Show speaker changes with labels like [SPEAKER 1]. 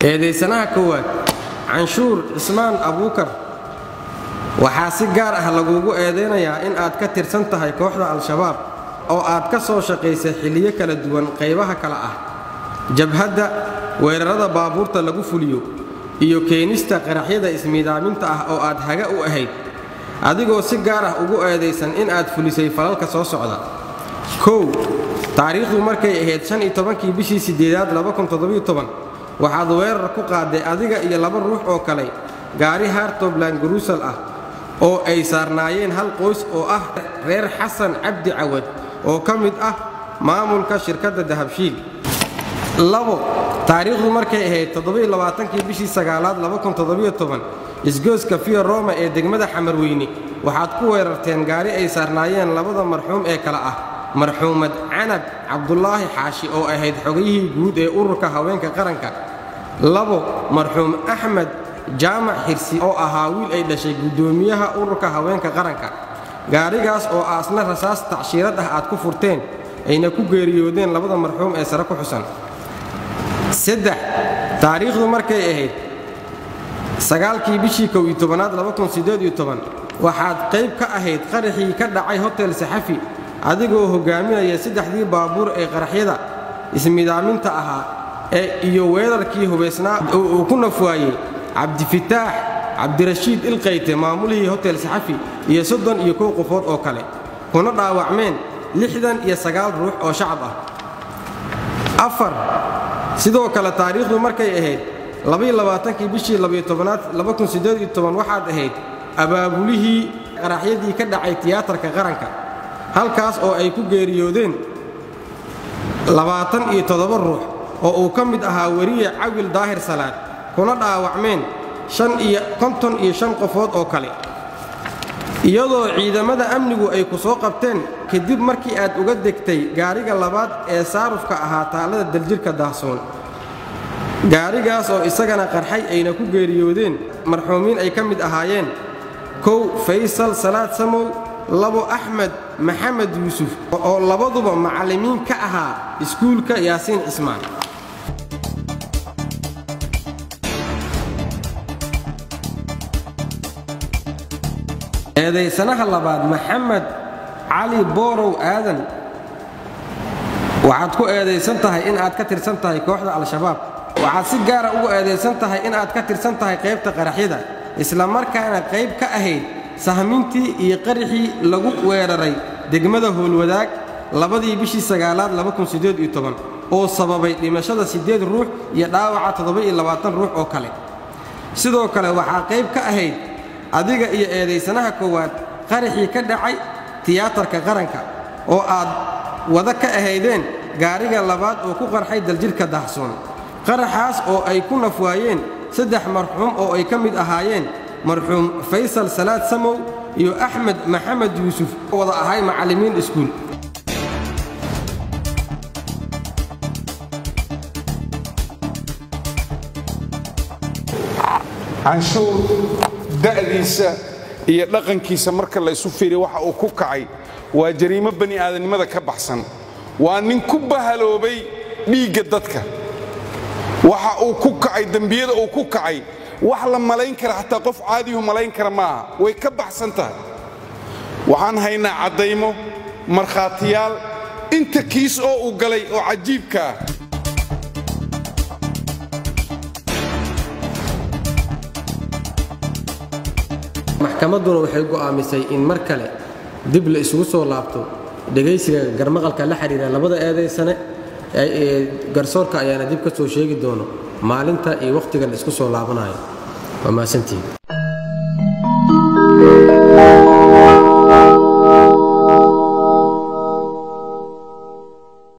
[SPEAKER 1] eedeysanaha koowaad canshuur Ismaan Abuukar waxaa si gaar ah lagugu eedeynayaa in aad ka tirsan tahay kooxda Al-Shabaab oo aad ka soo shaqaysay xilliyo kala duwan qaybaha kala ah jabhadda weerarada baabuurta lagu fuliyo iyo keenista qaraxyada ismiidaaminta ah oo aad haga u ahayd adigoo si gaar ah ugu eedeysan in aad fulisay falalka soo socda taariikhdu markay ahayd 15 bishii 8 2017 waxaad weerar ku qaaday adiga iyo laba ruux oo kale gaari Hartobland Grusel ah oo ay saarnaayeen hal qoys oo ah reer Xasan Cabdi Cawad oo ka mid ah maamulka shirkadda Dahabshiil taariikhdu markay ahayd 27 bishii 9 2017 isgooska Via Roma ee degmada Xamarweyne waxaad ku weerarteen gaari ay saarnaayeen labada marxuum ee kala ah marxuumad Canab Cabdullaahi Xaashi oo ahayd xogayihii guud ee ururka haweenka qaranka marxuum Axmed Jaamac Xirsi oo ahaa wiil ay dhashay gudoomiyaha ururka haweenka qaranka gaarigaas oo aasna rasaas tacshiirad ah aad ku furteen ayna ku geeriyoodeen labada marxuum ee sare ku xusan taariikhdu markay ahayd 9 bishii 11 2018 waxaad qayb ka ahayd qaraxii ka dhacay hotel Saxafi adigoo hogaaminaya saddexdii baabuur ee qaraxyada ismiidaaminta ahaa ee iyo weerarkii hubeysnaa oo ku nafwaayay Cabdifataax Cabdirashiid Ilqayte maamulihii hotel Saxafi iyo 31 qofood oo kale kuna dhaawacmeen 69 ruux oo shacab ah sidoo kale taariikhdu markay ahayd 22 bishii 12 2018 waxaad ahayd abaabulihii qaraxyadii ka dhacay tiyaatarka qaranka halkaas oo ay ku geeriyoodeen 27 ruux oo uu ka mid ahaa wariye Cawil Daahir Salaad kuna dhaawacmeen 55 qofood oo kale iyadoo ciidamada amnigu ay ku soo qabteen kadib markii aad uga degtay gaariga labaad ee saarufka ahaa taalada daljirka Daahsoon gaarigaas oo isagana qarxay ayna ku geeriyoodeen marxuumiin ay ka mid ahaayeen Faysal Salaad Samow Axmed Maxamed Yuusuf oo labaduba macallimiin ka ahaa iskuulka Yaasiin Cismaan eedeysanaha labaad Maxamed Cali Boorow Aadan waxaad ku eedeysan tahay in aad ka tirsan tahay kooxda Al-Shabaab waxaad si gaar ah ugu eedeysan tahay in aad ka tirsan tahay qaybta qaraxyada isla markaana qayb ka ahayd sahmintii iyo qaraxii lagu weeraray degmada Howlwadaag 2 bishii 9 2018 oo sababay dhimashada 8 ruux iyo dhaawaca 27 ruux oo kale sidoo kale waxaa qayb ka ahayd adiga iyo eedeysanaha koowaad qaraxii ka dhacay tiyaatarka qaranka oo aad wada ka ahaydeen gaariga labaad oo ku qarxay daljirka Daahsoon qaraxaas oo ay ku nafwaayeen 3 marxuum oo ay ka mid ahaayeen marxuum Faysal Salaad Samow iyo Axmed Maxamed Yuusuf oo wada ahay macallimiin iskuul
[SPEAKER 2] canshuur da'diisa iyo dhaqankiisa marka la isu fiiriyo waxa uu ku kacay waa jariimo bani aadanimada ka baxsan waa nin ku bahaloobay dhiigga dadka waxa uu ku kacay dambiyada uu ku kacay wax la malayn kara hatta qof caadi ah malayn kara ma way ka baxsan tahay waxaan haynaa cadeymo markhaatiyaal inta kiis oo uu galay oo cajiibka
[SPEAKER 1] maxkamaduna waxay go'aamisay in mar kale dib la isugu soo laabto dhageysiga garmaqalka la xiriira labada eedeysane garsoorka ayaana dib ka soo sheegi doono maalinta iyo waqtiga la isku soo laabanayo waa maasantii